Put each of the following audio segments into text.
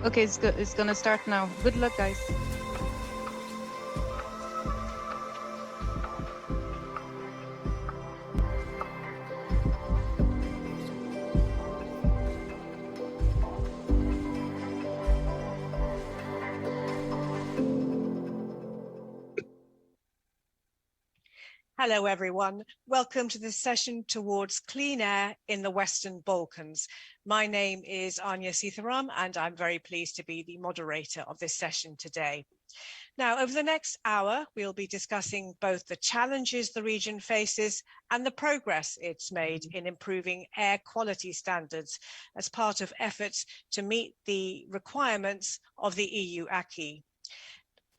Okay, it's good. It's gonna start now. Good luck, guys. Hello, everyone. Welcome to this session towards clean air in the Western Balkans. My name is Anya Sitharam, and I'm very pleased to be the moderator of this session today. Now, over the next hour, we'll be discussing both the challenges the region faces and the progress it's made in improving air quality standards as part of efforts to meet the requirements of the EU acquis.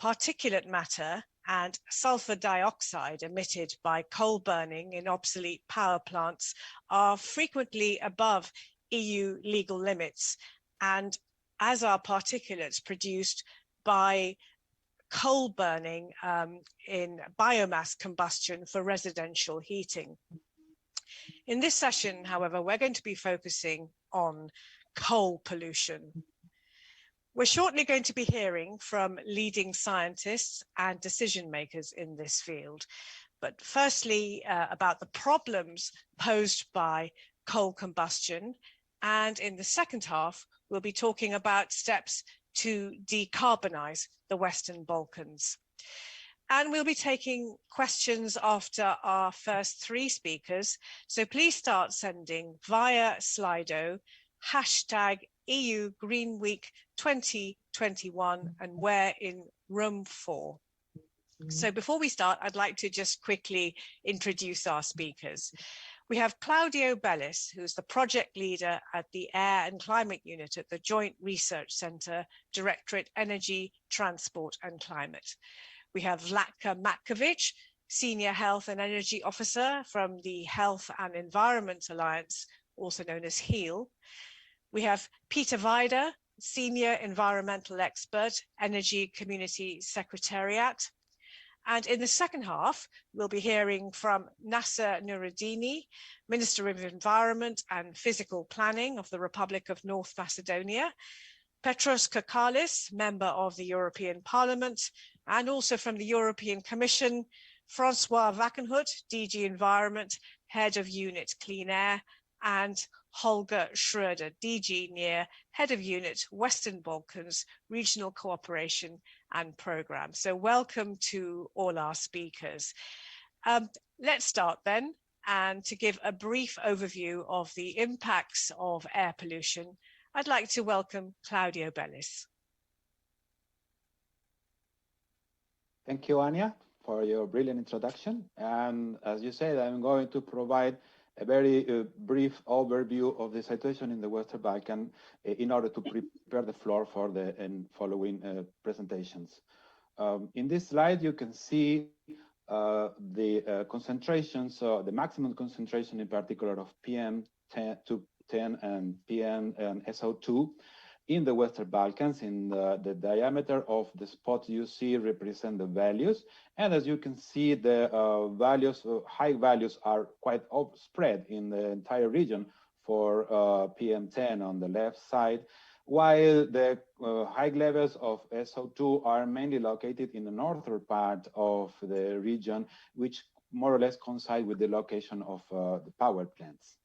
Particulate matter and sulfur dioxide emitted by coal burning in obsolete power plants are frequently above EU legal limits, and as are particulates produced by coal burning in biomass combustion for residential heating. In this session, however, we're going to be focusing on coal pollution. We're shortly going to be hearing from leading scientists and decision makers in this field. But firstly, about the problems posed by coal combustion. And in the second half, we'll be talking about steps to decarbonize the Western Balkans. And we'll be taking questions after our first three speakers. So please start sending via Slido, #EU GreenWeek 2021, and we're in room 4. So before we start, I'd like to just quickly introduce our speakers. We have Claudio Bellis, who's the project leader at the Air and Climate Unit at the Joint Research Centre, Directorate Energy, Transport and Climate. We have Vlatko Matkovic, Senior Health and Energy Officer from the Health and Environment Alliance, also known as HEAL. We have Peter Weider, Senior Environmental Expert, Energy Community Secretariat. And in the second half, we'll be hearing from Nasser Nuruddini, Minister of Environment and Physical Planning of the Republic of North Macedonia, Petros Kakalis, Member of the European Parliament, and also from the European Commission, Francois Wackenhut, DG Environment, Head of Unit Clean Air, and Holger Schroeder, DG NEAR, Head of Unit Western Balkans, Regional Cooperation and Programme. So welcome to all our speakers. Let's start then, and to give a brief overview of the impacts of air pollution, I'd like to welcome Claudio Bellis. Thank you, Anya, for your brilliant introduction. And as you said, I'm going to provide a very brief overview of the situation in the Western Balkans in order to prepare the floor for the following presentations. In this slide, you can see the concentrations, so the maximum concentration in particular of PM210 and PM and SO2 in the Western Balkans. In the diameter of the spot you see represent the values. And as you can see, the values, high values are quite spread in the entire region for PM10 on the left side, while the high levels of SO2 are mainly located in the northern part of the region, which more or less coincide with the location of the power plants.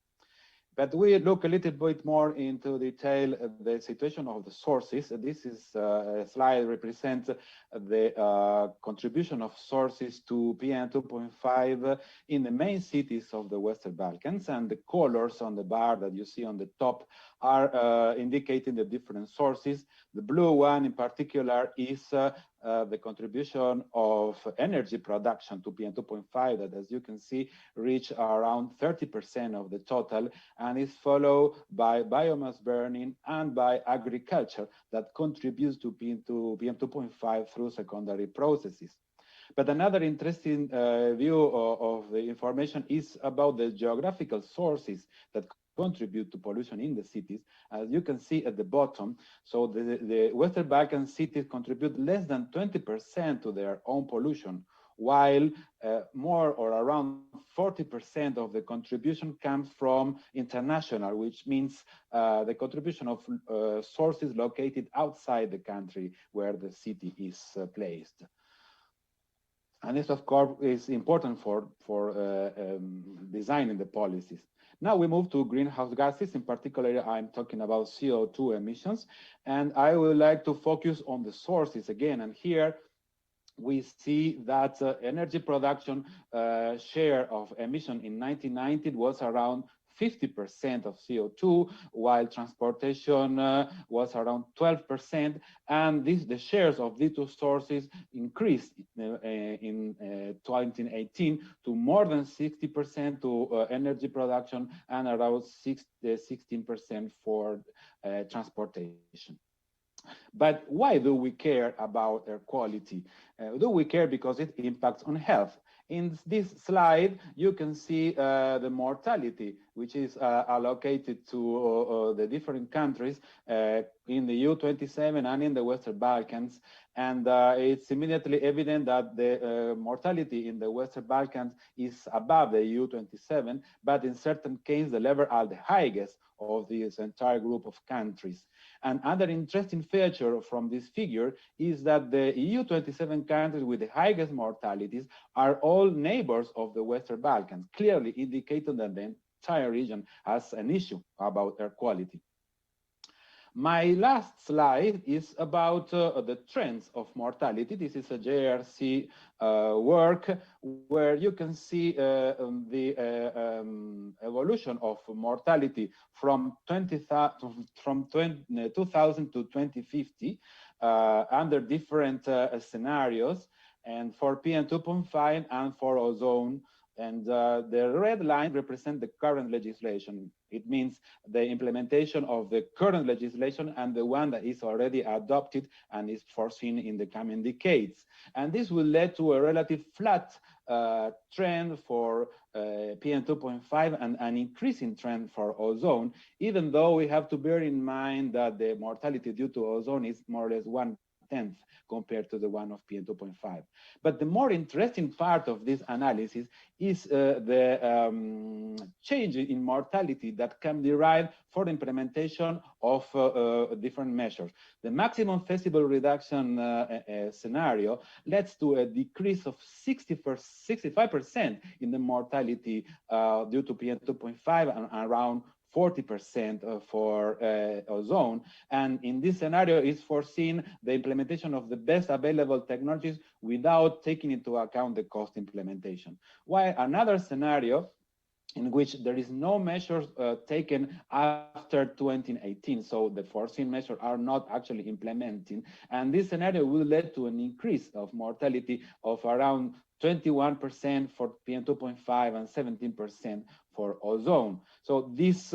But we look a little bit more into detail the situation of the sources. This is a slide represents the contribution of sources to PM2.5 in the main cities of the Western Balkans, and the colors on the bar that you see on the top are indicating the different sources. The blue one in particular is the contribution of energy production to PM2.5 that, as you can see, reach around 30% of the total, and is followed by biomass burning and by agriculture that contributes to PM2.5 through secondary processes. But another interesting view of the information is about the geographical sources that contribute to pollution in the cities. As you can see at the bottom, so the Western Balkan cities contribute less than 20% to their own pollution, while more or around 40% of the contribution comes from international, which means the contribution of sources located outside the country where the city is placed. And this, of course, is important for designing the policies. Now we move to greenhouse gases. In particular, I'm talking about CO2 emissions. And I would like to focus on the sources again. And here we see that energy production share of emission in 1990 was around 50% of CO2, while transportation was around 12%, and the shares of these two sources increased in 2018 to more than 60% to energy production and around 16% for transportation. But why do we care about air quality? Do we care because it impacts on health? In this slide, you can see the mortality, which is allocated to the different countries in the EU27 and in the Western Balkans. And it's immediately evident that the mortality in the Western Balkans is above the EU27, but in certain cases, the level are the highest of this entire group of countries. And another interesting feature from this figure is that the EU27 countries with the highest mortalities are all neighbors of the Western Balkans, clearly indicating that the entire region has an issue about air quality. My last slide is about the trends of mortality. This is a JRC work where you can see the evolution of mortality from 2000 to 2050 under different scenarios, and for PM2.5 and for ozone. And the red line represents the current legislation. It means the implementation of the current legislation and the one that is already adopted and is foreseen in the coming decades. And this will lead to a relative flat trend for PM2.5 and an increasing trend for ozone, even though we have to bear in mind that the mortality due to ozone is more or less 1/10 compared to the one of PM2.5. But the more interesting part of this analysis is the change in mortality that can derive for the implementation of different measures. The maximum feasible reduction scenario leads to a decrease of 65% in the mortality due to PM2.5 and around 40% for ozone. And in this scenario is foreseen the implementation of the best available technologies without taking into account the cost implementation. While another scenario in which there is no measures taken after 2018, so the foreseen measures are not actually implementing, and this scenario will lead to an increase of mortality of around 21% for PM2.5 and 17% for ozone. So this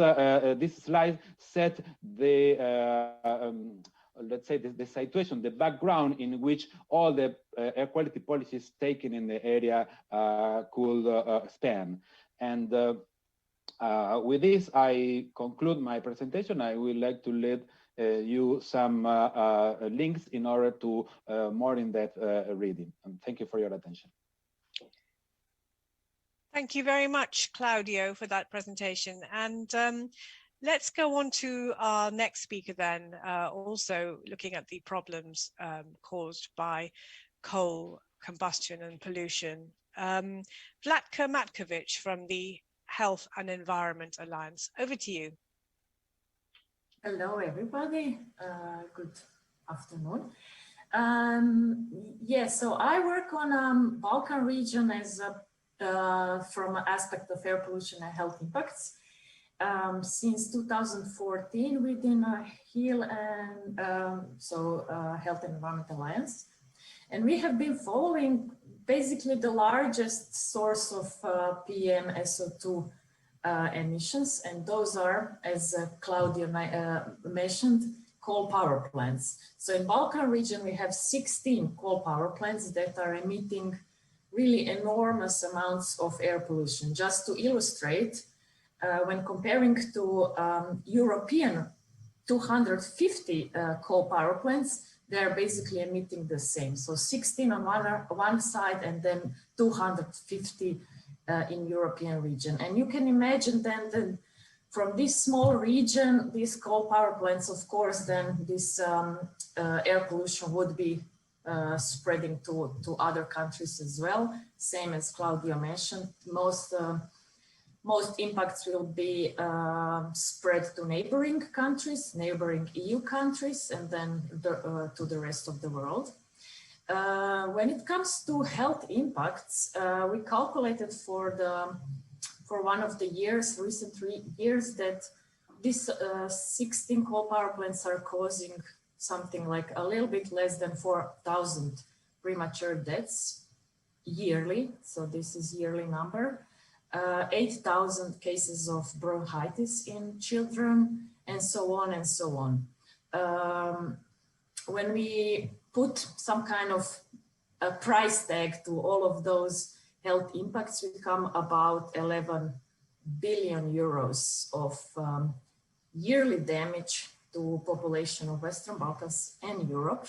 slide set the let's say the situation, the background in which all the air quality policies taken in the area could span. And with this, I conclude my presentation. I would like to let you some links in order to more in-depth reading. And thank you for your attention. Thank you very much, Claudio, for that presentation. And let's go on to our next speaker then, also looking at the problems caused by coal combustion and pollution. Vlatka Matkovic from the Health and Environment Alliance. Over to you. Hello, everybody. Good afternoon. Yes, so I work on Balkan region as from an aspect of air pollution and health impacts. Since 2014 within HEAL and Health and Environment Alliance. And we have been following basically the largest source of PM SO2 emissions, and those are, as Claudia mentioned, coal power plants. So in Balkan region, we have 16 coal power plants that are emitting really enormous amounts of air pollution. Just to illustrate, when comparing to European 250 coal power plants, they're basically emitting the same. So 16 on one side and then 250 in European region. And you can imagine then that from this small region, these coal power plants, of course, then this air pollution would be spreading to other countries as well. Same as Claudio mentioned, most impacts will be spread to neighboring countries, neighboring EU countries, and then to the rest of the world. When it comes to health impacts, we calculated for one of the recent years that these 16 coal power plants are causing something like a little bit less than 4,000 premature deaths yearly. So this is yearly number. 8,000 cases of bronchitis in children, and so on and so on. When we put some kind of a price tag to all of those health impacts, we come about 11 billion euros of yearly damage to population of Western Balkans and Europe.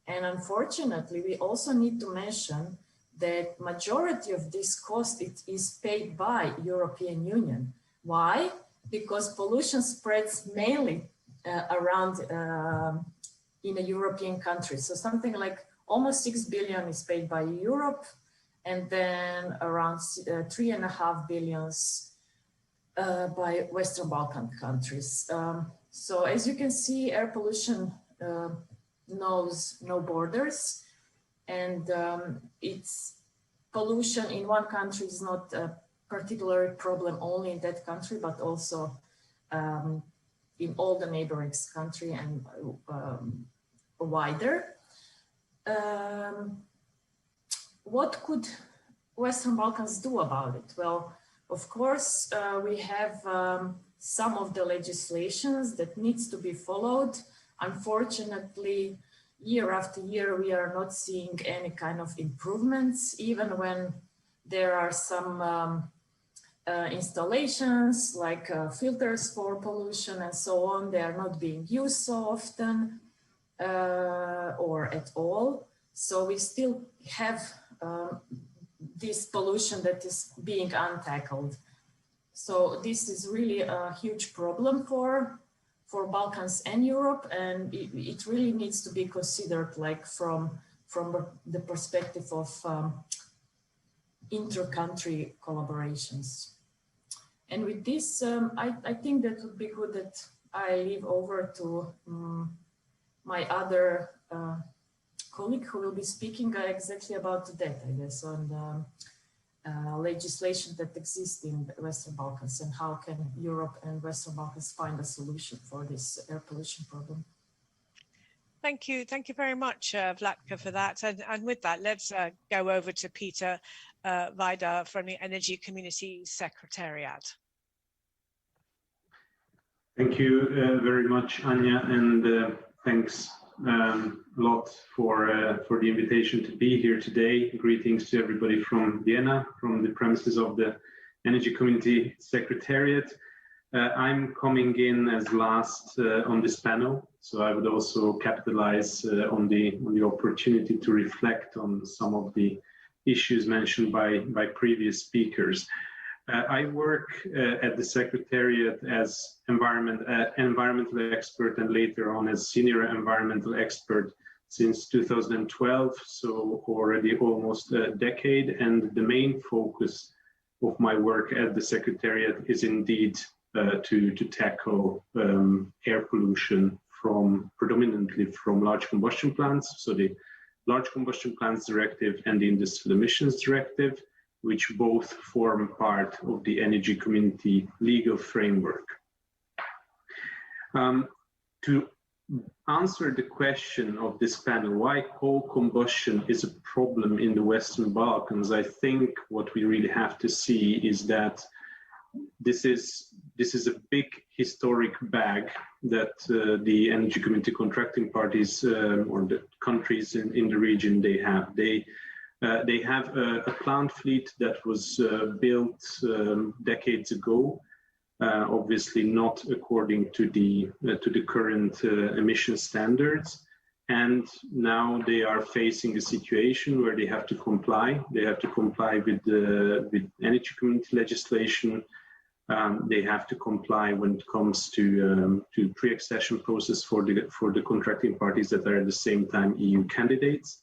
And unfortunately, we also need to mention that majority of this cost is paid by European Union. Why? Because pollution spreads mainly around in a European country. So something like almost 6 billion is paid by Europe, and then around 3.5 billion by Western Balkan countries. So as you can see, air pollution knows no borders. And it's pollution in one country is not a particular problem only in that country, but also in all the neighboring country and wider. What could Western Balkans do about it? Well, of course, we have some of the legislations that needs to be followed. Unfortunately, year after year, we are not seeing any kind of improvements, even when there are some installations like filters for pollution and so on. They are not being used so often or at all. So we still have this pollution that is being untackled. So this is really a huge problem for Balkans and Europe, and it really needs to be considered like from the perspective of inter-country collaborations. And with this, I think that would be good that I leave over to my other colleague who will be speaking exactly about that, I guess, on legislation that exists in the Western Balkans and how can Europe and Western Balkans find a solution for this air pollution problem. Thank you very much, Vlatka, for that. And with that, let's go over to Peter Vaida from the Energy Community Secretariat. Thank you very much, Anya, and thanks a lot for the invitation to be here today. Greetings to everybody from Vienna, from the premises of the Energy Community Secretariat. I'm coming in as last on this panel, so I would also capitalize on the opportunity to reflect on some of the issues mentioned by previous speakers. I work at the Secretariat as environmental expert and later on as senior environmental expert since 2012, so already almost a decade. And the main focus of my work at the Secretariat is indeed to tackle air pollution predominantly from large combustion plants, so the Large Combustion Plants Directive and the Industrial Emissions Directive, which both form part of the energy community legal framework. To answer the question of this panel, why coal combustion is a problem in the Western Balkans, I think what we really have to see is that this is a big historic bag that the energy community contracting parties or the countries in the region they have. They have a plant fleet that was built decades ago, obviously not according to the current emission standards. and now they are facing a situation where they have to comply. They have to comply with energy community legislation. They have to comply when it comes to pre-accession process for the contracting parties that are at the same time EU candidates.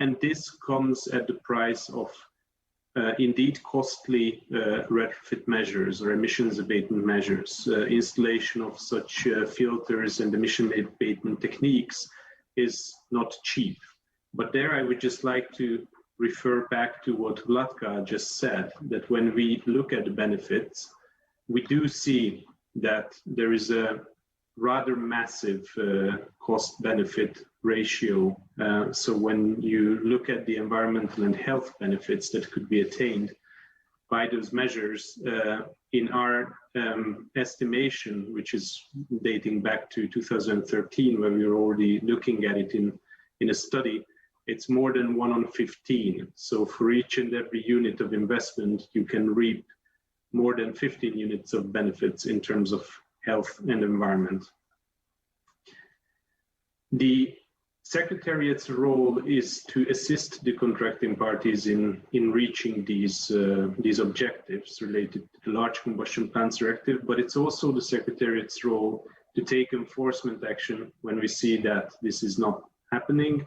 And this comes at the price of indeed costly retrofit measures or emissions abatement measures. Installation of such filters and emission abatement techniques is not cheap. But there I would just like to refer back to what Vlatka just said, that when we look at the benefits, we do see that there is a rather massive cost-benefit ratio. So when you look at the environmental and health benefits that could be attained by those measures, in our estimation, which is dating back to 2013, where we were already looking at it in a study, it's more than 1 on 15. So for each and every unit of investment, you can reap more than 15 units of benefits in terms of health and environment. The Secretariat's role is to assist the contracting parties in reaching these objectives related to the Large Combustion Plants Directive, but it's also the Secretariat's role to take enforcement action when we see that this is not happening.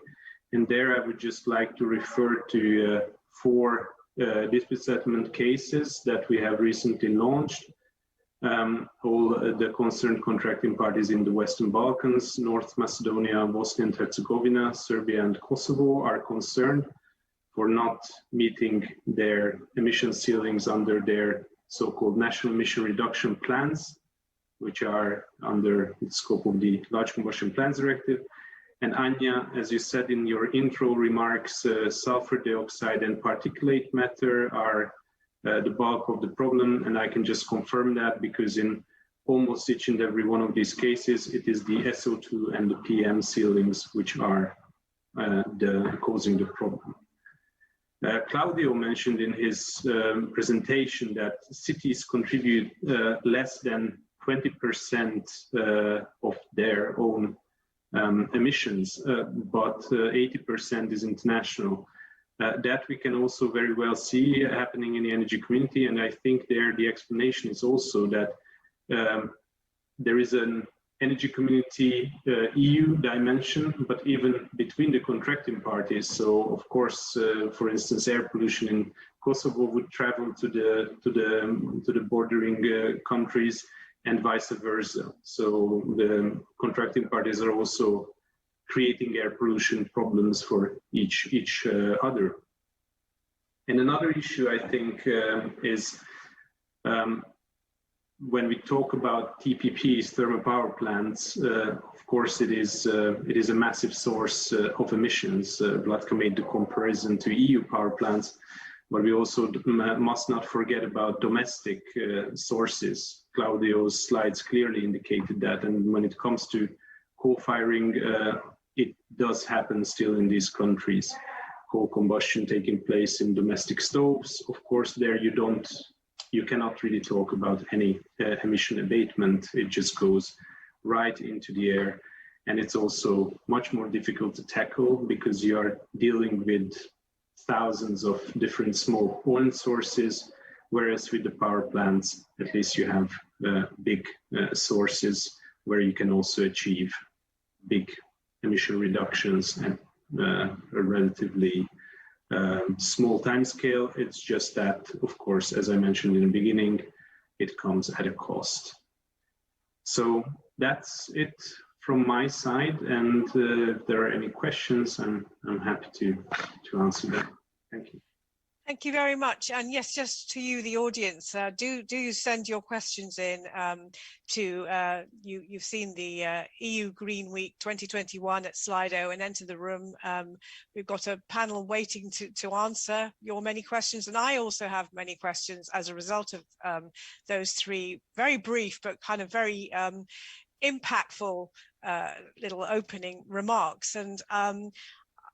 And there I would just like to refer to 4 dispute settlement cases that we have recently launched. All the concerned contracting parties in the Western Balkans, North Macedonia, Bosnia and Herzegovina, Serbia and Kosovo are concerned for not meeting their emission ceilings under their so-called national emission reduction plans, which are under the scope of the Large Combustion Plants Directive. And Anya, as you said in your intro remarks, sulfur dioxide and particulate matter are the bulk of the problem, and I can just confirm that because in almost each and every one of these cases, it is the SO2 and the PM ceilings which are causing the problem. Claudio mentioned in his presentation that cities contribute less than 20% of their own emissions, but 80% is international. That we can also very well see happening in the energy community, and I think there the explanation is also that there is an energy community EU dimension, but even between the contracting parties. So, of course, for instance, air pollution in Kosovo would travel to the bordering countries, and vice versa. So the contracting parties are also creating air pollution problems for each other. And another issue, I think, is when we talk about TPPs, thermal power plants, of course, it is a massive source of emissions. Vlatka made the comparison to EU power plants, but we also must not forget about domestic sources. Claudio's slides clearly indicated that, and when it comes to coal-firing, it does happen still in these countries. Coal combustion taking place in domestic stoves. Of course, there you cannot really talk about any emission abatement. It just goes right into the air. And it's also much more difficult to tackle because you are dealing with thousands of different small point sources, whereas with the power plants, at least you have big sources where you can also achieve big emission reductions and a relatively small time scale. It's just that, of course, as I mentioned in the beginning, it comes at a cost. So that's it from my side. And if there are any questions, I'm happy to answer them. Thank you. Thank you very much. And yes, just to you, the audience, do send your questions in to, you've seen the EU GreenWeek 2021 at Slido and enter the room. We've got a panel waiting to answer your many questions. And I also have many questions as a result of those 3 very brief, but kind of very impactful little opening remarks. And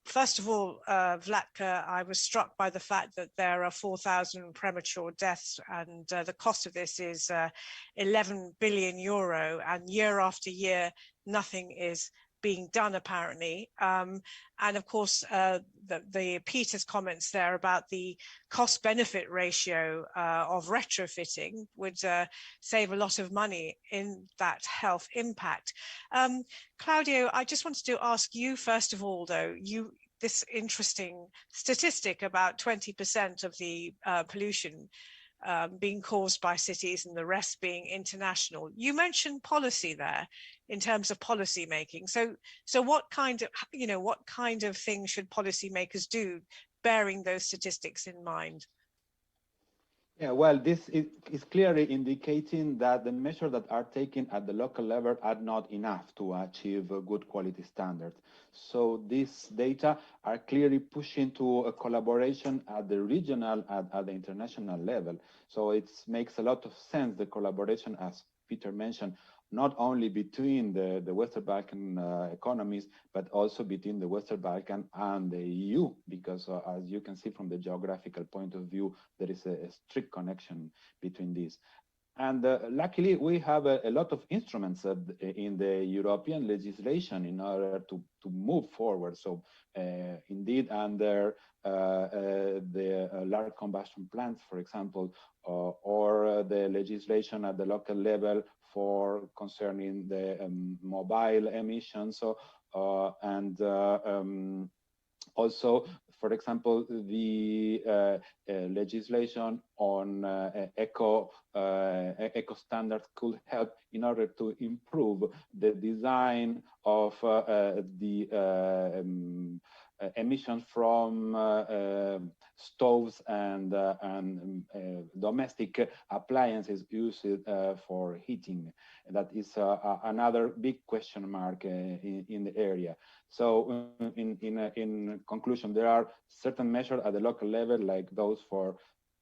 first of all, Vlatka, I was struck by the fact that there are 4,000 premature deaths, and the cost of this is 11 billion euro, and year after year, nothing is being done apparently. And of course, the Peter's comments there about the cost benefit ratio of retrofitting would save a lot of money in that health impact. Claudio, I just wanted to ask you first of all, though, this interesting statistic about 20% of the pollution being caused by cities and the rest being international. You mentioned policy there in terms of policy making. So what kind of things should policymakers do bearing those statistics in mind? Yeah, well, this is clearly indicating that the measures that are taken at the local level are not enough to achieve good quality standards. So these data are clearly pushing to a collaboration at the regional, at the international level. So it makes a lot of sense, the collaboration, as Peter mentioned, not only between the Western Balkan economies, but also between the Western Balkan and the EU, because as you can see from the geographical point of view, there is a strict connection between these. And luckily, we have a lot of instruments in the European legislation in order to move forward. So indeed, under the large combustion plants, for example, or the legislation at the local level for concerning the mobile emissions, and also, for example, the legislation on eco standards could help in order to improve the design of the emissions from stoves and domestic appliances used for heating. That is another big question mark in the area. So in conclusion, there are certain measures at the local level, like those for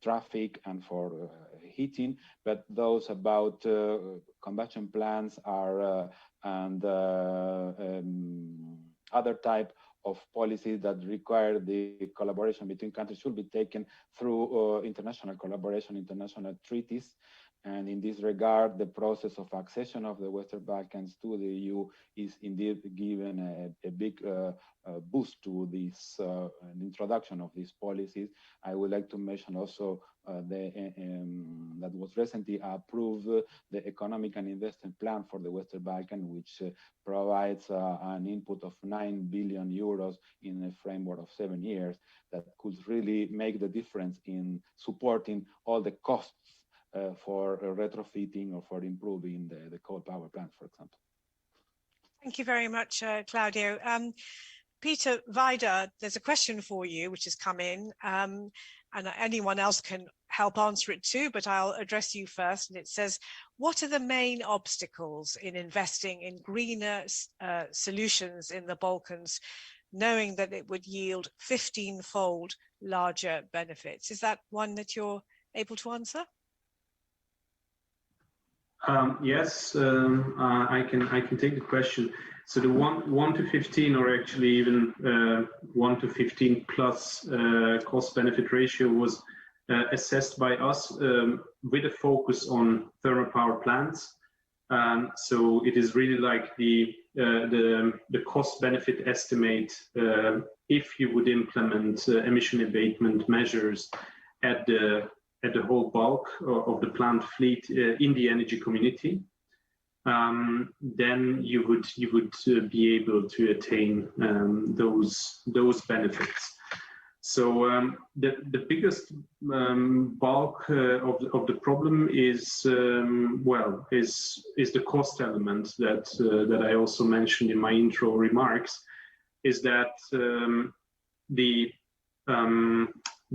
traffic and for heating, but those about combustion plants are and other type of policies that require the collaboration between countries should be taken through international collaboration, international treaties. And in this regard, the process of accession of the Western Balkans to the EU is indeed given a big boost to this introduction of these policies. I would like to mention also that was recently approved the economic and investment plan for the Western Balkans, which provides an input of 9 billion euros in a framework of 7 years that could really make the difference in supporting all the costs for retrofitting or for improving the coal power plants, for example. Thank you very much, Claudio. Peter Vida, there's a question for you which has come in, and anyone else can help answer it too, but I'll address you first. And it says, what are the main obstacles in investing in greener solutions in the Balkans, knowing that it would yield 15-fold larger benefits? Is that one that you're able to answer? Yes, I can take the question. So the 1 to 15, or actually even 1 to 15 plus cost benefit ratio was assessed by us with a focus on thermal power plants. So it is really like the cost benefit estimate if you would implement emission abatement measures at the whole bulk of the plant fleet in the energy community, then you would be able to attain those benefits. So the biggest bulk of the problem is the cost element that I also mentioned in my intro remarks. Is that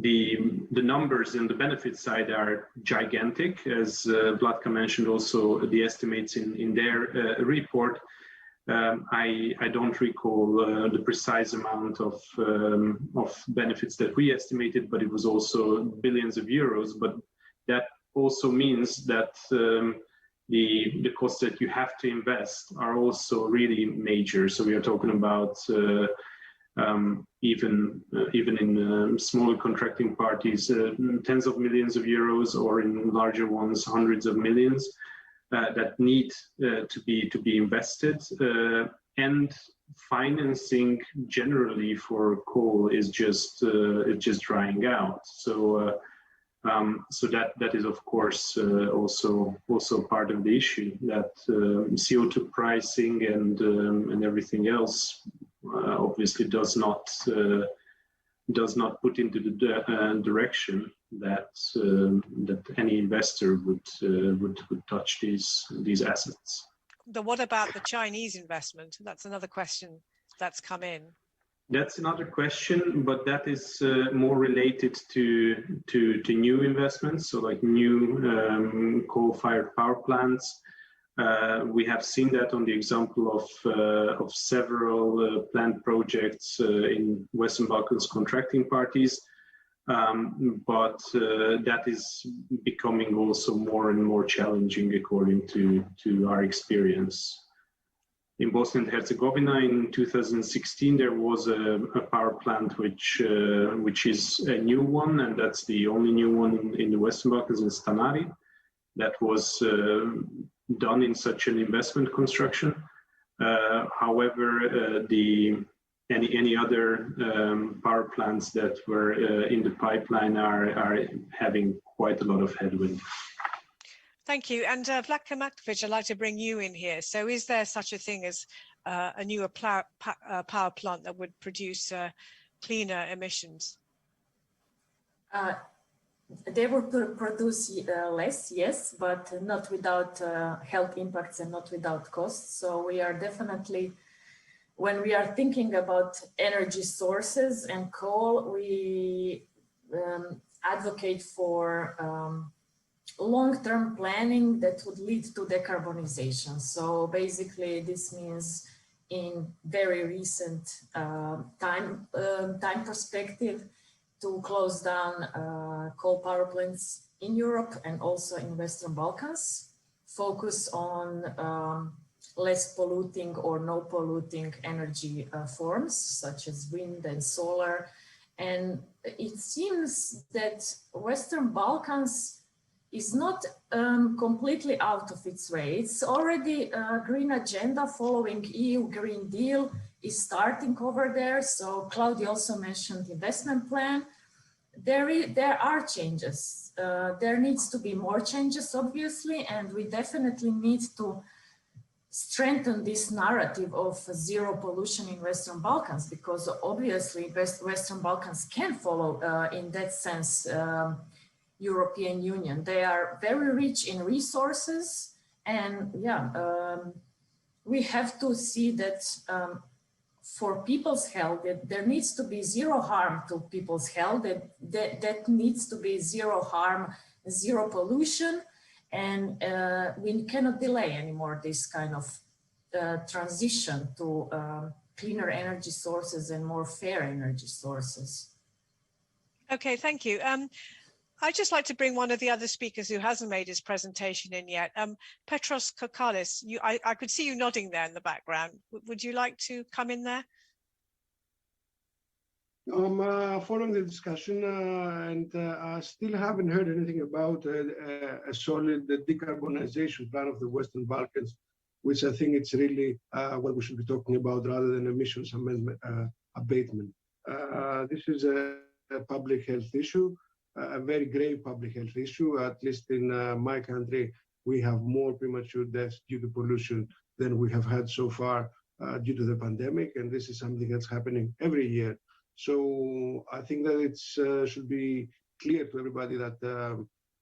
the numbers in the benefit side are gigantic, as Vlatka mentioned also the estimates in their report. I don't recall the precise amount of benefits that we estimated, but it was also billions of euros. But that also means that the costs that you have to invest are also really major. So we are talking about even in smaller contracting parties, tens of millions of euros, or in larger ones, hundreds of millions. that need to be invested, and financing generally for coal is just drying out. So that is of course also part of the issue, that CO2 pricing and everything else obviously does not put into the direction that any investor would touch these assets. But what about the Chinese investment? That's another question that's come in. That's another question, but that is more related to new investments, so like new coal-fired power plants. We have seen that on the example of several plant projects in Western Balkans contracting parties, but that is becoming also more and more challenging according to our experience. In Bosnia and Herzegovina in 2016, there was a power plant which is a new one, and that's the only new one in the Western Balkans, in Stanari, that was done in such an investment construction. However, any other power plants that were in the pipeline are having quite a lot of headwind. Thank you. And Vlatko Matkovic, I'd like to bring you in here. So is there such a thing as a newer power plant that would produce cleaner emissions? They would produce less, yes, but not without health impacts and not without costs. So we are definitely, when we are thinking about energy sources and coal, we advocate for long-term planning that would lead to decarbonization. So basically this means in very recent time perspective to close down coal power plants in Europe and also in Western Balkans, focus on less polluting or no polluting energy forms such as wind and solar. And it seems that Western Balkans is not completely out of its way. It's already a green agenda following EU Green Deal is starting over there. So Claudia also mentioned investment plan. There are changes. There needs to be more changes, obviously, and we definitely need to strengthen this narrative of zero pollution in Western Balkans, because obviously Western Balkans can follow in that sense European Union. They are very rich in resources, and we have to see that for people's health, there needs to be zero harm to people's health, that needs to be zero harm, zero pollution, and we cannot delay anymore this kind of transition to cleaner energy sources and more fair energy sources. Okay, thank you. I'd just like to bring one of the other speakers who hasn't made his presentation in yet. Petros Kokalis, I could see you nodding there in the background. Would you like to come in there? I'm following the discussion and I still haven't heard anything about a solid decarbonization plan of the Western Balkans, which I think it's really what we should be talking about rather than emissions amendment, abatement. This is a public health issue. A very grave public health issue. At least in my country, we have more premature deaths due to pollution than we have had so far due to the pandemic. And this is something that's happening every year. So I think that it should be clear to everybody that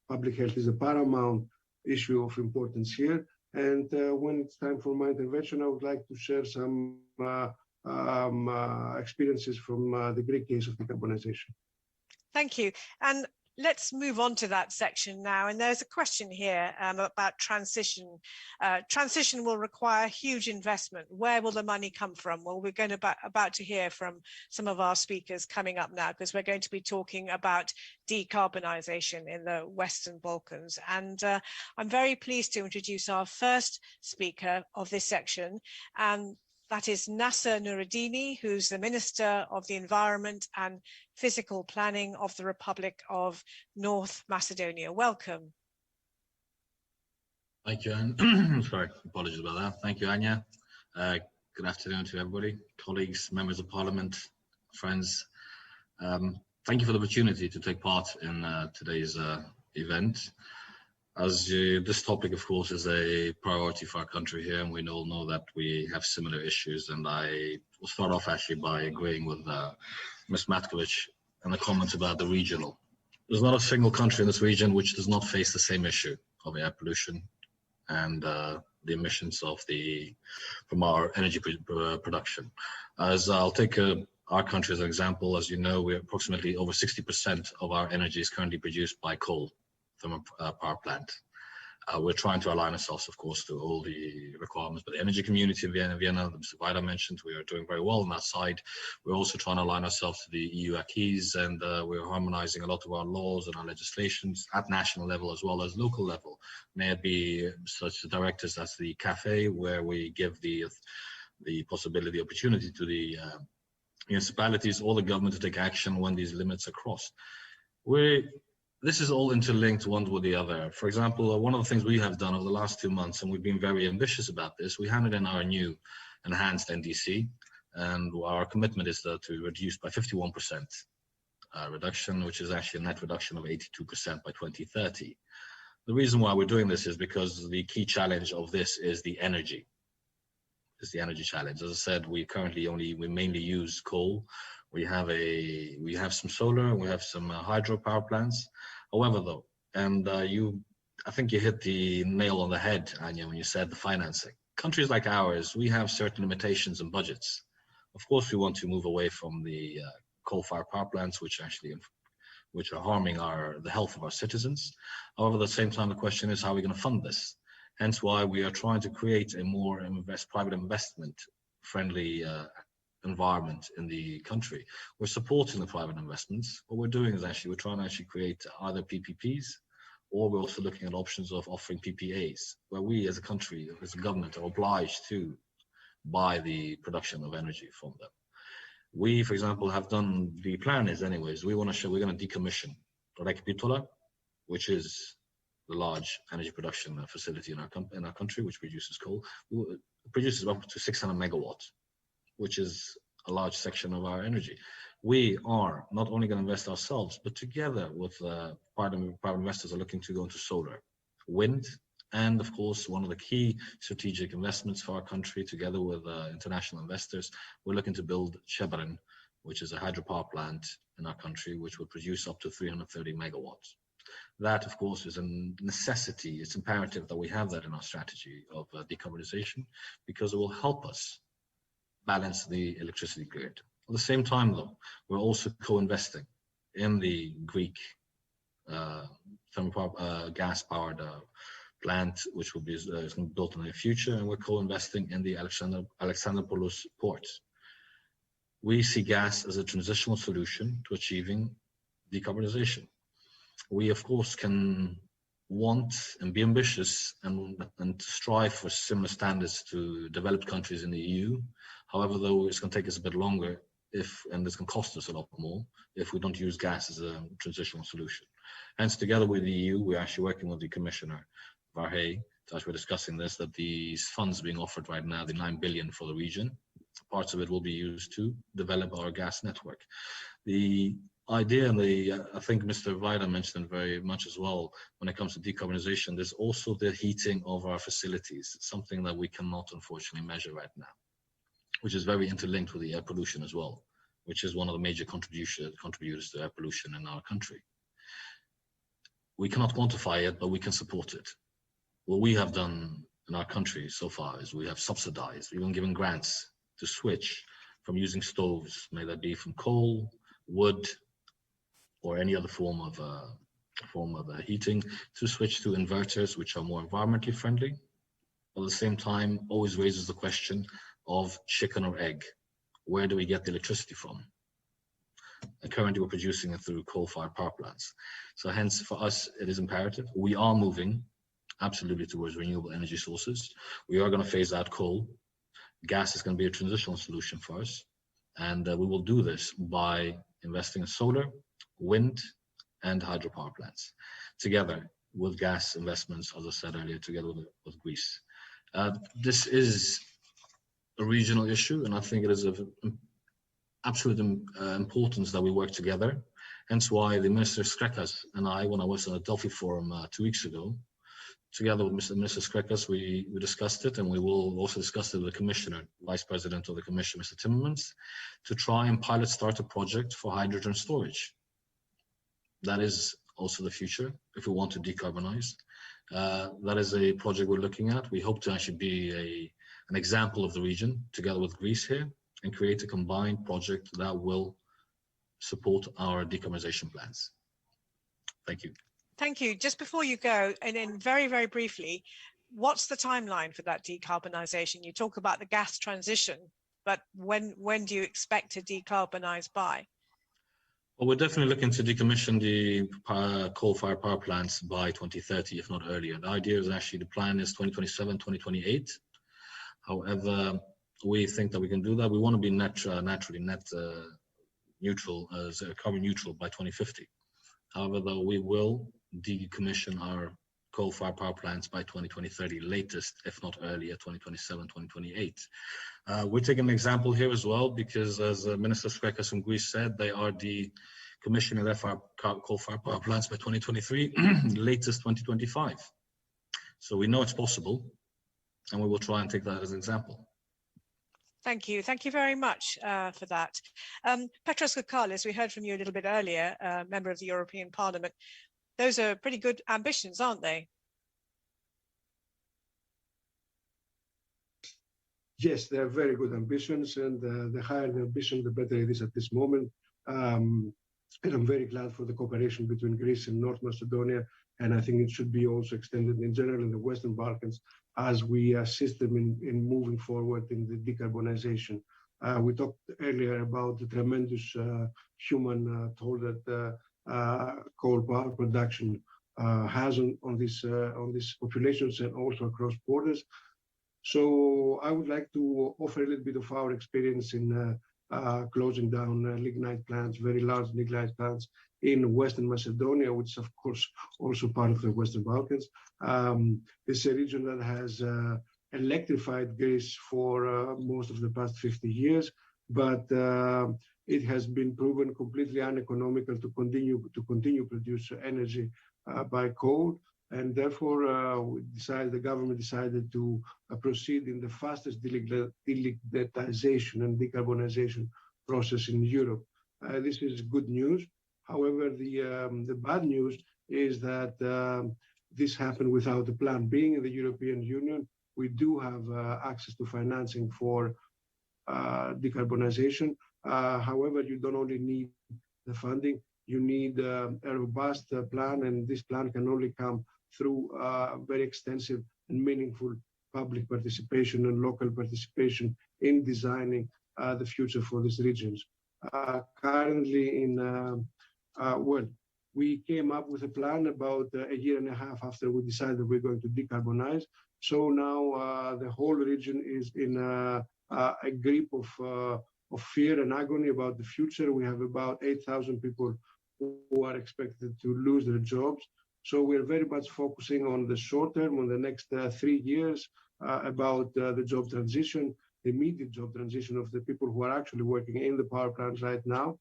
public health is a paramount issue of importance here. And when it's time for my intervention, I would like to share some experiences from the Greek case of decarbonization. Thank you. And let's move on to that section now. And there's a question here about transition. Transition will require huge investment. Where will the money come from? Well, we're going to about to hear from some of our speakers coming up now, because we're going to be talking about decarbonisation in the Western Balkans. And I'm very pleased to introduce our first speaker of this section. And that is Nasser Nuruddini, who's the Minister of the Environment and Physical Planning of the Republic of North Macedonia. Welcome. Thank you, Anya. Sorry, apologies about that. Thank you, Anya. Good afternoon to everybody, colleagues, members of Parliament, friends. Thank you for the opportunity to take part in today's event. As this topic, of course, is a priority for our country here, and we all know that we have similar issues. And I will start off actually by agreeing with Ms. Matkovic and the comments about the regional. There's not a single country in this region which does not face the same issue of air pollution and the emissions from our energy production. As I'll take our country as an example. As you know, we're approximately over 60% of our energy is currently produced by coal thermal power plant. We're trying to align ourselves, of course, to all the requirements, but the energy community in Vienna, Mr. Weida mentioned, we are doing very well on that side. We're also trying to align ourselves to the EU acquis, and we're harmonizing a lot of our laws and our legislations at national level as well as local level. May it be such directives as the CAFE, where we give the possibility, opportunity to the municipalities or the government to take action when these limits are crossed. This is all interlinked one with the other. For example, one of the things we have done over the last 2 months, and we've been very ambitious about this, we handed in our new enhanced NDC, and our commitment is to reduce by 51% reduction, which is actually a net reduction of 82% by 2030. The reason why we're doing this is because the key challenge of this is the energy. Is the energy challenge. As I said, we mainly use coal. We have some solar, and we have some hydropower plants. However, though, and I think you hit the nail on the head, Anya, when you said the financing. Countries like ours, we have certain limitations and budgets. Of course, we want to move away from the coal-fired power plants, which are harming the health of our citizens. However, at the same time, the question is, how are we going to fund this? Hence why we are trying to create a more private investment-friendly environment in the country. We're supporting the private investments. What we're doing is we're trying to create either PPPs, or we're also looking at options of offering PPAs, where we as a country, as a government, are obliged to buy the production of energy from them. We, for example, have done, the plan is anyways, we're going to decommission Directorate-General, which is the large energy production facility in our country, which produces coal. It produces up to 600 megawatts, which is a large section of our energy. We are not only going to invest ourselves, but together with private investors are looking to go into solar, wind, and of course, one of the key strategic investments for our country, together with international investors, we're looking to build Chebaren, which is a hydropower plant in our country, which will produce up to 330 megawatts. That, of course, is a necessity. It's imperative that we have that in our strategy of decarbonization, because it will help us balance the electricity grid. At the same time, though, we're also co-investing in the Greek gas-powered plant, which will be built in the future, and we're co-investing in the Alexandroupolis port. We see gas as a transitional solution to achieving decarbonization. We, of course, can want and be ambitious and strive for similar standards to developed countries in the EU. However, though, it's going to take us a bit longer and it's going to cost us a lot more if we don't use gas as a transitional solution. Hence, together with the EU, we're actually working with the Commissioner, Varhey, as we're discussing this, that these funds being offered right now, the 9 billion for the region, parts of it will be used to develop our gas network. The idea, and I think Mr. Weida mentioned very much as well, when it comes to decarbonization, there's also the heating of our facilities. It's something that we cannot unfortunately measure right now, which is very interlinked with the air pollution as well, which is one of the major contributors to air pollution in our country. We cannot quantify it, but we can support it. What we have done in our country so far is we have subsidized, even given grants to switch from using stoves, may that be from coal, wood, or any other form of heating, to switch to inverters, which are more environmentally friendly. At the same time, always raises the question of chicken or egg. Where do we get the electricity from? And currently we're producing it through coal-fired power plants. So hence, for us, it is imperative. We are moving absolutely towards renewable energy sources. We are going to phase out coal. Gas is going to be a transitional solution for us. And we will do this by investing in solar, wind, and hydropower plants. Together, with gas investments, as I said earlier, together with Greece. This is a regional issue, and I think it is of absolute importance that we work together. Hence why the Minister Skrekas and I, when I was on the Delphi Forum 2 weeks ago, together with Minister Skrekas, we discussed it, and we will also discuss it with the Commissioner, Vice President of the Commission, Mr. Timmermans, to try and pilot start a project for hydrogen storage. That is also the future if we want to decarbonize. That is a project we're looking at. We hope to actually be an example of the region together with Greece here and create a combined project that will support our decarbonization plans. Thank you. Thank you. Just before you go, and then very, very briefly, what's the timeline for that decarbonisation? You talk about the gas transition, but when do you expect to decarbonise by? Well, we're definitely looking to decommission the coal-fired power plants by 2030, if not earlier. The idea is actually the plan is 2027, 2028. However, we think that we can do that. We want to be naturally net neutral, carbon neutral by 2050. However, though, we will decommission our coal-fired power plants by 2030 latest, if not earlier, 2027, 2028. We're taking an example here as well, because as Minister Skrekas from Greece said, they are decommissioning their coal-fired power plants by 2023, latest 2025. So we know it's possible, and we will try and take that as an example. Thank you. Thank you very much for that. Petros Kokalis, we heard from you a little bit earlier, member of the European Parliament. Those are pretty good ambitions, aren't they? Yes, they're very good ambitions, and the higher the ambition, the better it is at this moment. And I'm very glad for the cooperation between Greece and North Macedonia, and I think it should be also extended in general in the Western Balkans as we assist them in moving forward in the decarbonization. We talked earlier about the tremendous human toll that coal power production has on these populations and also across borders. So I would like to offer a little bit of our experience in closing down lignite plants, very large lignite plants in Western Macedonia, which is of course also part of the Western Balkans. It's a region that has electrified Greece for most of the past 50 years, but it has been proven completely uneconomical to continue produce energy by coal, and therefore the government decided to proceed in the fastest delignitization and decarbonization process in Europe. This is good news. However, the bad news is that this happened without a plan. Being in the European Union, we do have access to financing for decarbonization. However, you don't only need the funding, you need a robust plan, and this plan can only come through very extensive and meaningful public participation and local participation in designing the future for these regions. Currently, we came up with a plan about a year and a half after we decided we're going to decarbonize. So now the whole region is in a grip of fear and agony about the future. We have about 8,000 people who are expected to lose their jobs. So we're very much focusing on the short term, on the next 3 years, about the job transition, the immediate job transition of the people who are actually working in the power plants right now.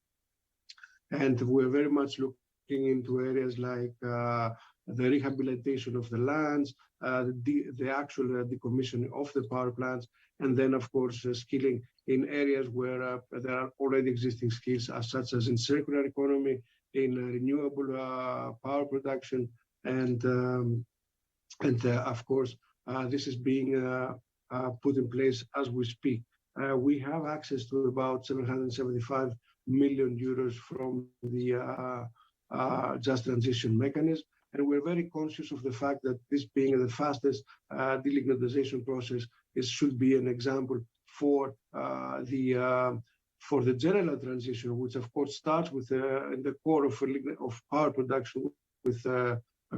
And we're very much looking into areas like the rehabilitation of the lands, the actual decommissioning of the power plants, and then, of course, skilling in areas where there are already existing skills, such as in circular economy, in renewable power production, and of course, this is being put in place as we speak. We have access to about 775 million euros from the Just Transition mechanism, and we're very conscious of the fact that this being the fastest delignitization process, it should be an example for the general transition, which of course starts with in the core of power production with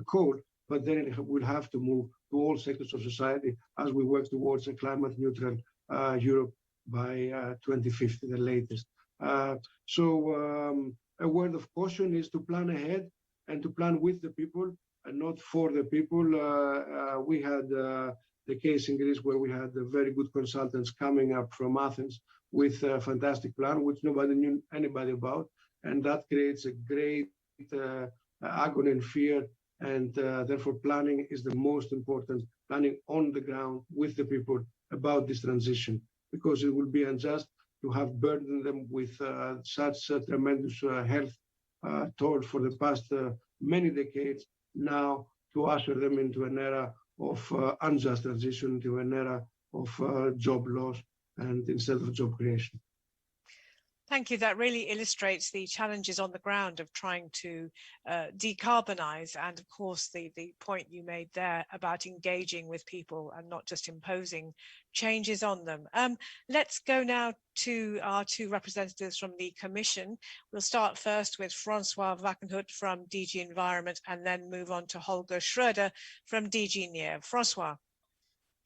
coal, but then it will have to move to all sectors of society as we work towards a climate neutral Europe by 2050, the latest. So a word of caution is to plan ahead and to plan with the people not for the people. We had the case in Greece where we had very good consultants coming up from Athens with a fantastic plan, which nobody knew anybody about. And that creates a great agony and fear. And therefore, planning is the most important, planning on the ground with the people about this transition, because it will be unjust to have burdened them with such a tremendous health toll for the past many decades, now to usher them into an era of unjust transition, into an era of job loss and instead of job creation. Thank you. That really illustrates the challenges on the ground of trying to decarbonize, and of course the point you made there about engaging with people and not just imposing changes on them. Let's go now to our two representatives from the Commission. We'll start first with Francois Wackenhut from DG Environment and then move on to Holger Schröder from DG NEAR. Francois.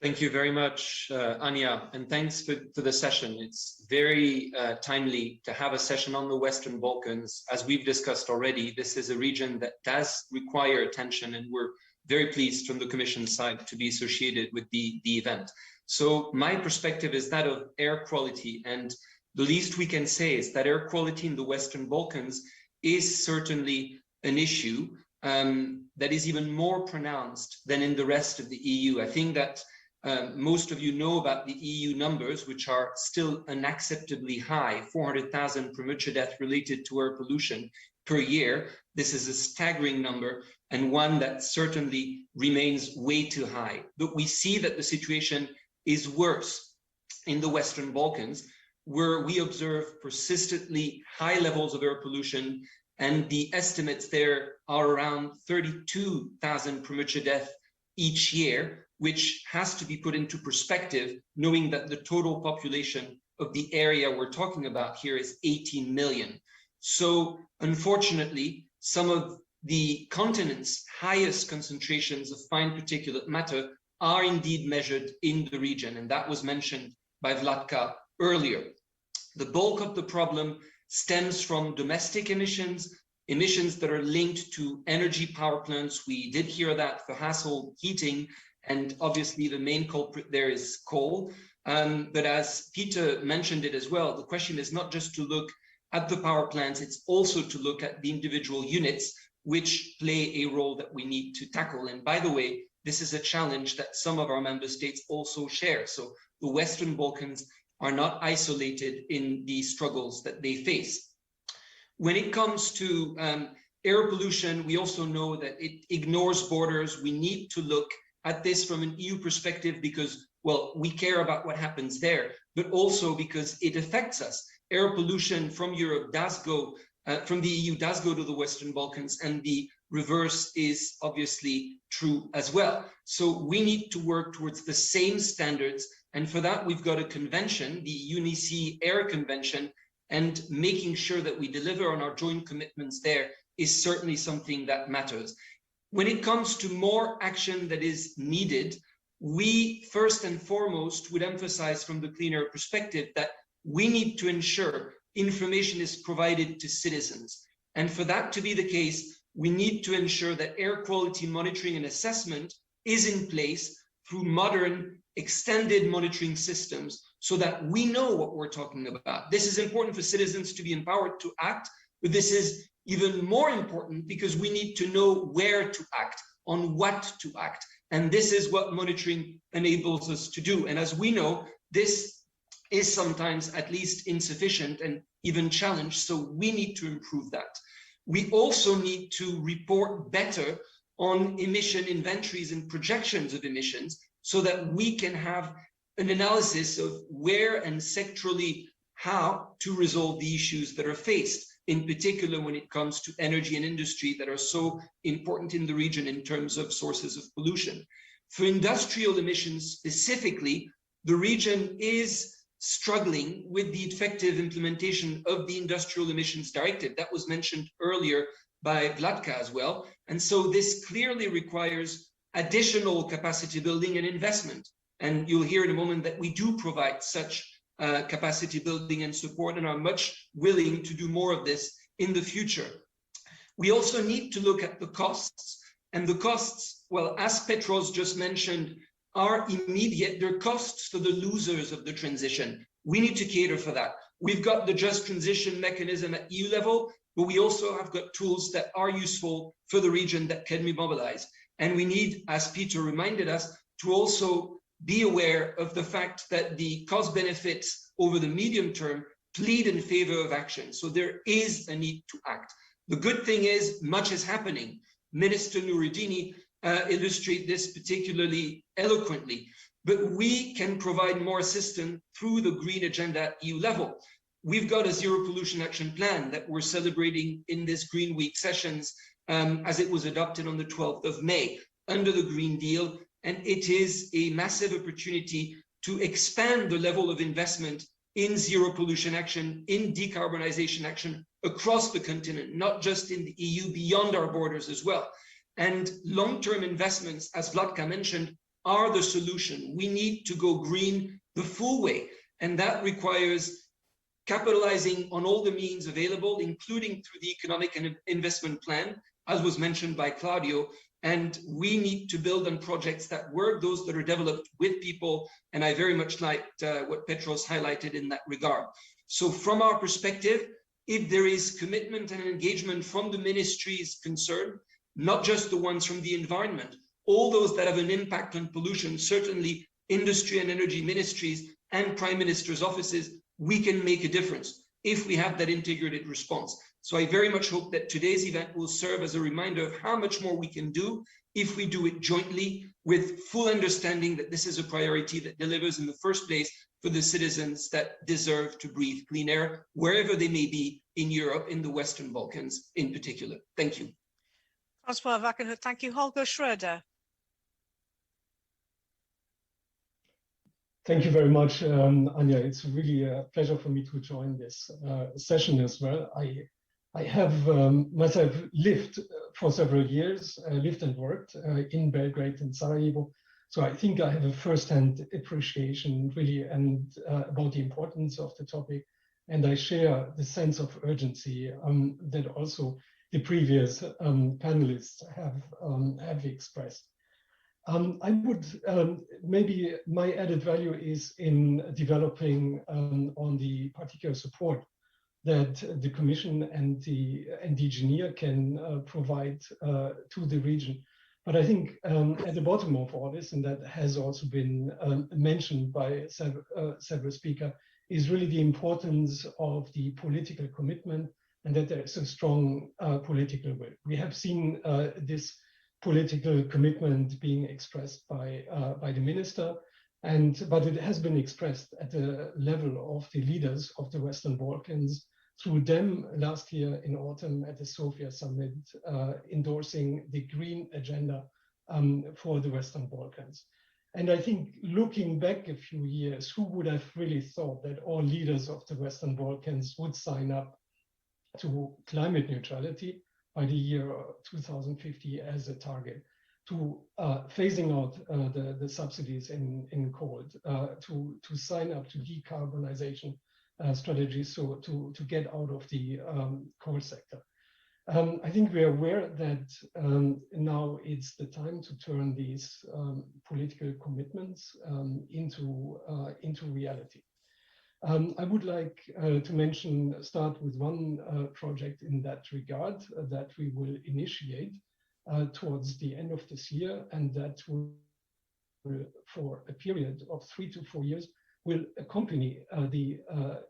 Thank you very much, Anya, and thanks for the session. It's very timely to have a session on the Western Balkans. As we've discussed already, this is a region that does require attention, and we're very pleased from the Commission side to be associated with the event. So my perspective is that of air quality, and the least we can say is that air quality in the Western Balkans is certainly an issue that is even more pronounced than in the rest of the EU. I think that most of you know about the EU numbers, which are still unacceptably high, 400,000 premature deaths related to air pollution per year. This is a staggering number and one that certainly remains way too high. But we see that the situation is worse in the Western Balkans, where we observe persistently high levels of air pollution, and the estimates there are around 32,000 premature deaths each year, which has to be put into perspective, knowing that the total population of the area we're talking about here is 18 million. So unfortunately, some of the continent's highest concentrations of fine particulate matter are indeed measured in the region, and that was mentioned by Vladka earlier. The bulk of the problem stems from domestic emissions, emissions that are linked to energy power plants. We did hear that for household heating, and obviously the main culprit there is coal. But as Peter mentioned it as well, the question is not just to look at the power plants, it's also to look at the individual units which play a role that we need to tackle. And by the way, this is a challenge that some of our member states also share. So the Western Balkans are not isolated in the struggles that they face. When it comes to air pollution, we also know that it ignores borders. We need to look at this from an EU perspective because, well, we care about what happens there, but also because it affects us. Air pollution from Europe does go, from the EU does go to the Western Balkans, and the reverse is obviously true as well. So we need to work towards the same standards, and for that we've got a convention, the UNEC Air Convention, and making sure that we deliver on our joint commitments there is certainly something that matters. When it comes to more action that is needed, we first and foremost would emphasize from the clean air perspective that we need to ensure information is provided to citizens. And for that to be the case, we need to ensure that air quality monitoring and assessment is in place through modern extended monitoring systems so that we know what we're talking about. This is important for citizens to be empowered to act, but this is even more important because we need to know where to act, on what to act. And this is what monitoring enables us to do. And as we know, this is sometimes at least insufficient and even challenged. So we need to improve that. We also need to report better on emission inventories and projections of emissions so that we can have an analysis of where and sectorally how to resolve the issues that are faced, in particular when it comes to energy and industry that are so important in the region in terms of sources of pollution. For industrial emissions specifically, the region is struggling with the effective implementation of the Industrial Emissions Directive that was mentioned earlier by Vladka as well. And so this clearly requires additional capacity building and investment. And you'll hear in a moment that we do provide such capacity building and support and are much willing to do more of this in the future. We also need to look at the costs. And the costs, well, as Petros just mentioned, are immediate. They're costs for the losers of the transition. We need to cater for that. We've got the just transition mechanism at EU level, but we also have got tools that are useful for the region that can be mobilized. And we need, as Peter reminded us, to also be aware of the fact that the cost benefits over the medium term plead in favor of action. So there is a need to act. The good thing is much is happening. Minister Nuruddini illustrated this particularly eloquently, but we can provide more assistance through the green agenda at EU level. We've got a zero pollution action plan that we're celebrating in this GreenWeek sessions as it was adopted on the 12th of May under the Green Deal. And it is a massive opportunity to expand the level of investment in zero pollution action, in decarbonization action across the continent, not just in the EU, beyond our borders as well. And long-term investments, as Vladka mentioned, are the solution. We need to go green the full way. And that requires capitalizing on all the means available, including through the economic and investment plan, as was mentioned by Claudio. And we need to build on projects that work, those that are developed with people. And I very much liked what Petros highlighted in that regard. So from our perspective, if there is commitment and engagement from the ministries concerned, not just the ones from the environment, all those that have an impact on pollution, certainly industry and energy ministries and prime minister's offices, we can make a difference if we have that integrated response. So I very much hope that today's event will serve as a reminder of how much more we can do if we do it jointly with full understanding that this is a priority that delivers in the first place for the citizens that deserve to breathe clean air, wherever they may be in Europe, in the Western Balkans in particular. Thank you. Francois Wackenhut, thank you. Holger Schröder. Thank you very much, Anya. It's really a pleasure for me to join this session as well. I have myself lived for several years, lived and worked in Belgrade and Sarajevo. So I think I have a first-hand appreciation really and about the importance of the topic. And I share the sense of urgency that also the previous panelists have expressed. I would maybe my added value is in developing on the particular support that the Commission and the DGNIR can provide to the region. But I think at the bottom of all this, and that has also been mentioned by several speakers, is really the importance of the political commitment and that there is a strong political will. We have seen this political commitment being expressed by the minister, but it has been expressed at the level of the leaders of the Western Balkans through them last year in autumn at the Sofia summit, endorsing the green agenda for the Western Balkans. And I think looking back a few years, who would have really thought that all leaders of the Western Balkans would sign up to climate neutrality by the year 2050 as a target, to phasing out the subsidies in coal, to sign up to decarbonization strategies, so to get out of the coal sector. I think we are aware that now it's the time to turn these political commitments into reality. I would like to start with one project in that regard that we will initiate towards the end of this year, and that will, for a period of 3 to 4 years, will accompany the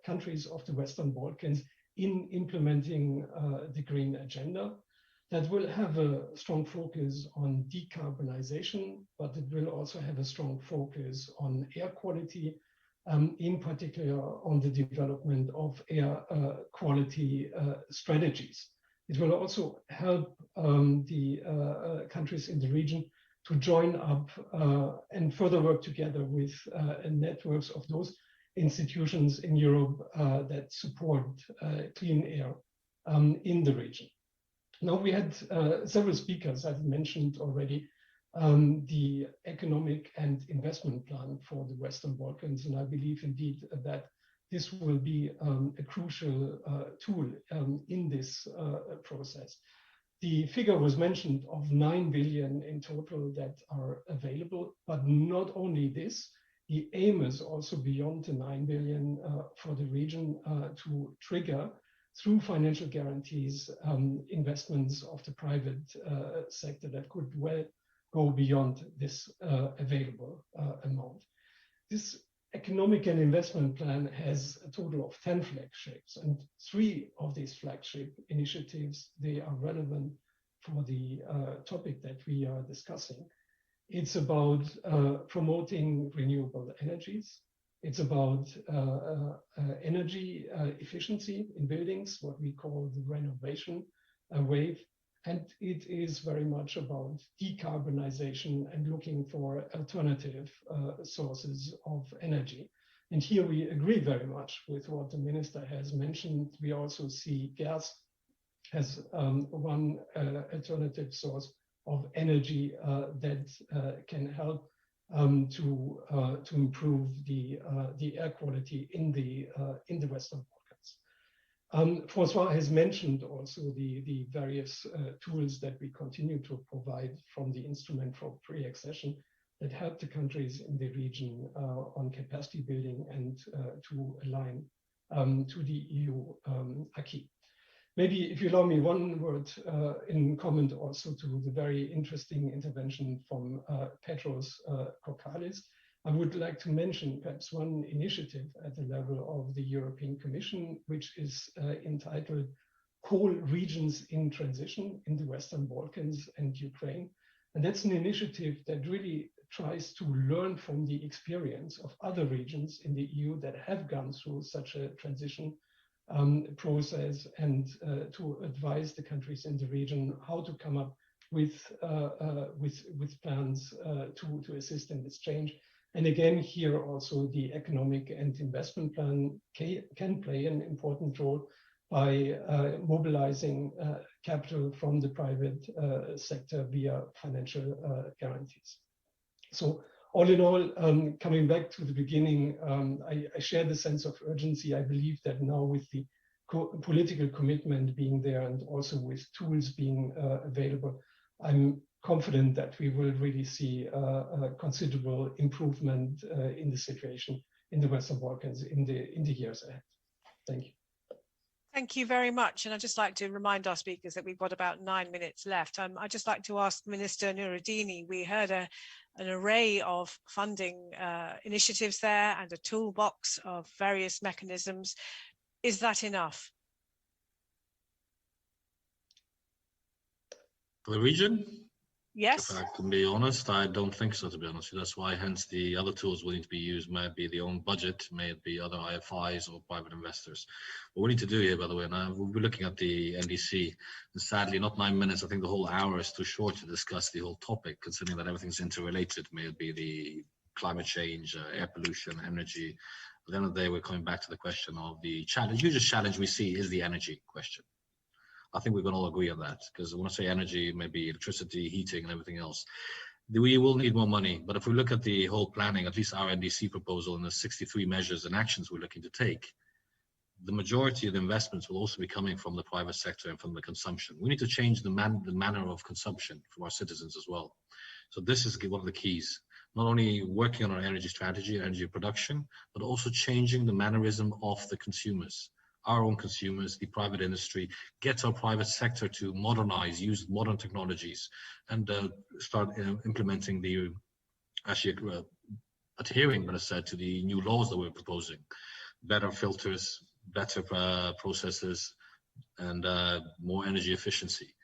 countries of the Western Balkans in implementing the green agenda. That will have a strong focus on decarbonization, but it will also have a strong focus on air quality, in particular on the development of air quality strategies. It will also help the countries in the region to join up and further work together with networks of those institutions in Europe that support clean air in the region. Now, we had several speakers, I've mentioned already, the economic and investment plan for the Western Balkans, and I believe indeed that this will be a crucial tool in this process. The figure was mentioned of 9 billion in total that are available, but not only this, the aim is also beyond the 9 billion for the region to trigger through financial guarantees investments of the private sector that could well go beyond this available amount. This economic and investment plan has a total of 10 flagships, and 3 of these flagship initiatives, they are relevant for the topic that we are discussing. It's about promoting renewable energies. It's about energy efficiency in buildings, what we call the renovation wave. And it is very much about decarbonization and looking for alternative sources of energy. And here we agree very much with what the minister has mentioned. We also see gas as one alternative source of energy that can help to improve the air quality in the Western Balkans. François has mentioned also the various tools that we continue to provide from the instrument for pre-accession that help the countries in the region on capacity building and to align to the EU acquis. Maybe if you allow me one word in comment also to the very interesting intervention from Petros Kokalis. I would like to mention perhaps one initiative at the level of the European Commission, which is entitled Coal Regions in Transition in the Western Balkans and Ukraine. And that's an initiative that really tries to learn from the experience of other regions in the EU that have gone through such a transition process and to advise the countries in the region how to come up with plans to assist in this change. And again, here also the economic and investment plan can play an important role by mobilizing capital from the private sector via financial guarantees. So all in all, coming back to the beginning, I share the sense of urgency. I believe that now with the political commitment being there and also with tools being available, I'm confident that we will really see a considerable improvement in the situation in the Western Balkans in the years ahead. Thank you. Thank you very much. And I'd just like to remind our speakers that we've got about 9 minutes left. I'd just like to ask Minister Nuruddini, we heard an array of funding initiatives there and a toolbox of various mechanisms. Is that enough? For the region? Yes. If I can be honest, I don't think so, to be honest. That's why hence the other tools will need to be used, may it be the own budget, may it be other IFIs or private investors. What we need to do here, by the way, now we'll be looking at the NDC, and sadly not 9 minutes, I think the whole hour is too short to discuss the whole topic, considering that everything's interrelated, may it be the climate change, air pollution, energy. At the end of the day, we're coming back to the question of the challenge. The hugest challenge we see is the energy question. I think we can all agree on that, because when I say energy, maybe electricity, heating, and everything else, we will need more money. But if we look at the whole planning, at least our NDC proposal and the 63 measures and actions we're looking to take, the majority of the investments will also be coming from the private sector and from the consumption. We need to change the manner of consumption from our citizens as well. So this is one of the keys. Not only working on our energy strategy, energy production, but also changing the mannerism of the consumers. Our own consumers, the private industry, get our private sector to modernize, use modern technologies, and start implementing adhering, better said, to the new laws that we're proposing. Better filters, better processes, and more energy efficiency.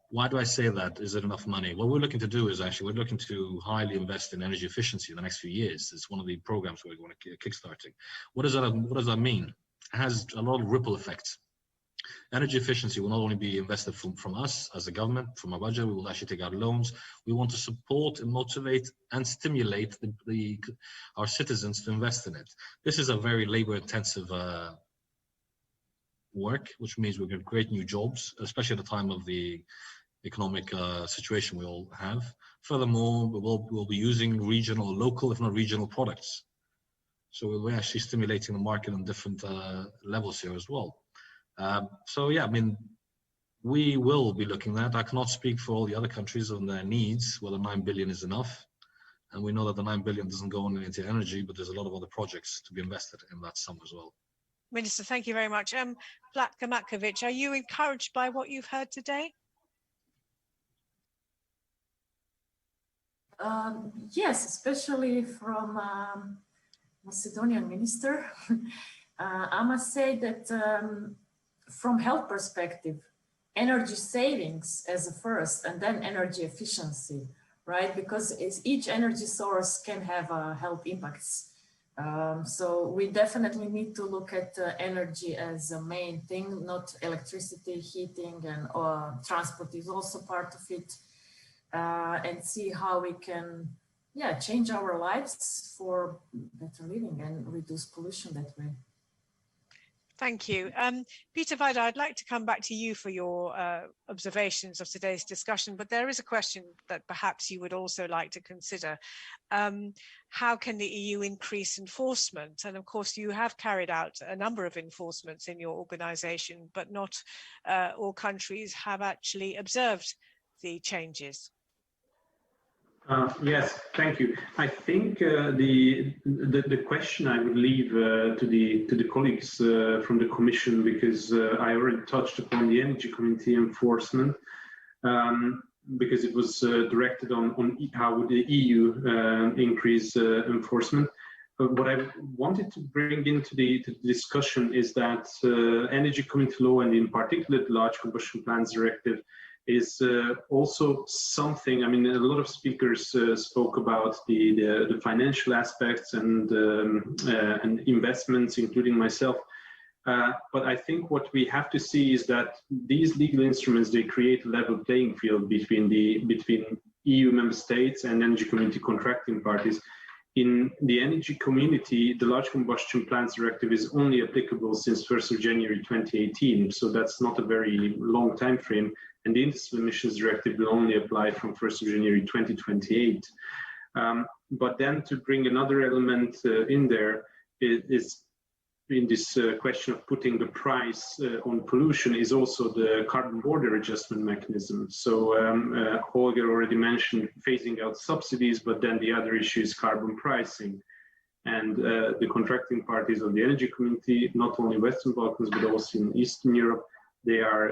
Why do I say that? Is it enough money? What we're looking to do is we're looking to highly invest in energy efficiency in the next few years. It's one of the programs we're going to kickstarting. What does that mean? It has a lot of ripple effects. Energy efficiency will not only be invested from us as a government, from our budget, we will actually take out loans. We want to support and motivate and stimulate our citizens to invest in it. This is a very labor-intensive work, which means we're going to create new jobs, especially at the time of the economic situation we all have. Furthermore, we'll be using regional, local, if not regional products. So we're actually stimulating the market on different levels here as well. So yeah, I mean, we will be looking at. I cannot speak for all the other countries and their needs, whether 9 billion is enough. And we know that the 9 billion doesn't go only into energy, but there's a lot of other projects to be invested in that sum as well. Minister, thank you very much. Vlatko Matkovic, are you encouraged by what you've heard today? Yes, especially from Macedonian minister. I must say that from health perspective, energy savings as a first, and then energy efficiency, right? Because each energy source can have health impacts. So we definitely need to look at energy as a main thing, not electricity, heating, and transport is also part of it, and see how we can, change our lives for better living and reduce pollution that way. Thank you. Peter Weide, I'd like to come back to you for your observations of today's discussion, but there is a question that perhaps you would also like to consider. How can the EU increase enforcement? And of course, you have carried out a number of enforcements in your organization, but not all countries have actually observed the changes. Yes, thank you. I think the question I would leave to the colleagues from the Commission, because I already touched upon the Energy Community enforcement, because it was directed on how would the EU increase enforcement. But what I wanted to bring into the discussion is that Energy Community law, and in particular the Large Combustion Plants Directive, is also something. I mean, a lot of speakers spoke about the financial aspects and investments, including myself. But I think what we have to see is that these legal instruments, they create a level playing field between EU member states and energy community contracting parties. In the energy community, the Large Combustion Plants Directive is only applicable since 1st of January 2018, so that's not a very long time frame. And the Industrial Emissions Directive will only apply from 1st of January 2028. But then to bring another element in there is in this question of putting the price on pollution is also the carbon border adjustment mechanism. So Holger already mentioned phasing out subsidies, but then the other issue is carbon pricing. And the contracting parties of the energy community, not only Western Balkans, but also in Eastern Europe, they are,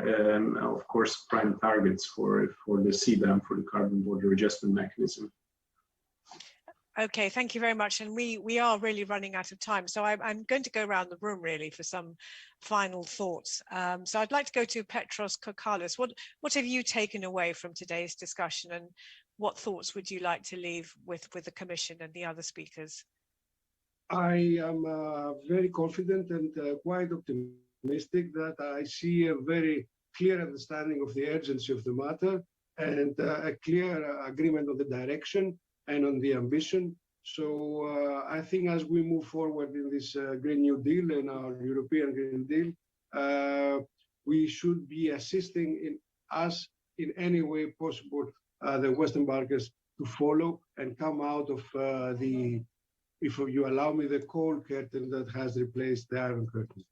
of course, prime targets for the CBAM, for the carbon border adjustment mechanism. Okay, thank you very much. And we are really running out of time. So I'm going to go around the room really for some final thoughts. So I'd like to go to Petros Kokalis. What have you taken away from today's discussion, and what thoughts would you like to leave with the Commission and the other speakers? I am very confident and quite optimistic that I see a very clear understanding of the urgency of the matter and a clear agreement on the direction and on the ambition. So I think as we move forward in this Green New Deal and our European Green Deal, we should be assisting in us in any way possible the Western Balkans to follow and come out of the, if you allow me, the cold curtain that has replaced the Iron Curtain.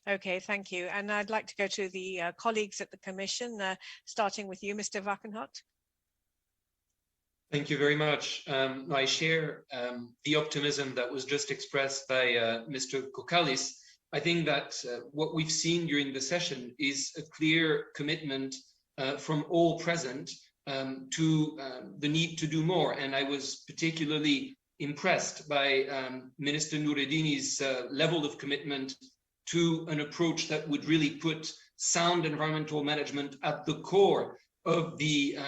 Okay, thank you. And I'd like to go to the colleagues at the Commission, starting with you, Mr. Wackenhut. Thank you very much. I share the optimism that was just expressed by Mr. Kokalis. I think that what we've seen during the session is a clear commitment from all present to the need to do more. And I was particularly impressed by Minister Nureddini's level of commitment to an approach that would really put sound environmental management at the core of the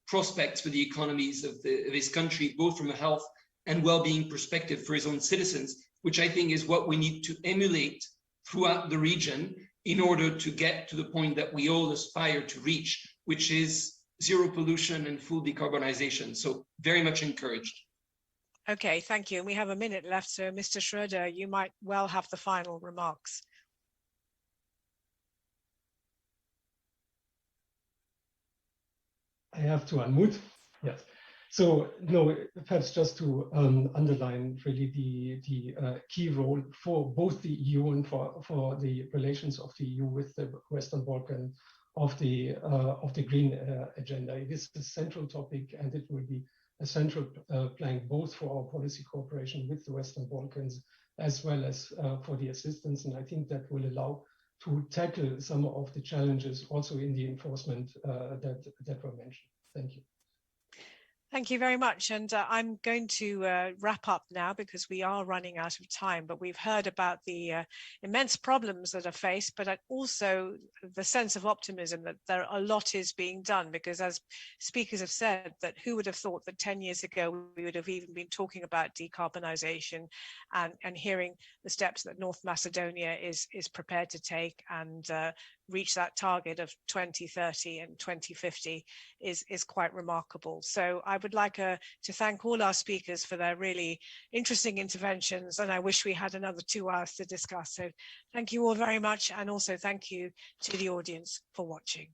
prospects for the economies of his country, both from a health and well-being perspective for his own citizens, which I think is what we need to emulate throughout the region in order to get to the point that we all aspire to reach, which is zero pollution and full decarbonization. So very much encouraged. Okay, thank you. And we have a minute left, so Mr. Schroeder, you might well have the final remarks. I have to unmute. Yes. So no, perhaps just to underline really the key role for both the EU and for the relations of the EU with the Western Balkans of the green agenda. It is a central topic, and it will be a central plank both for our policy cooperation with the Western Balkans as well as for the assistance. And I think that will allow to tackle some of the challenges also in the enforcement that were mentioned. Thank you. Thank you very much. And I'm going to wrap up now because we are running out of time, but we've heard about the immense problems that are faced, but also the sense of optimism that a lot is being done, because as speakers have said, that who would have thought that 10 years ago we would have even been talking about decarbonisation and hearing the steps that North Macedonia is prepared to take and reach that target of 2030 and 2050 is quite remarkable. So I would like to thank all our speakers for their really interesting interventions, and I wish we had another 2 hours to discuss. So thank you all very much, and also thank you to the audience for watching.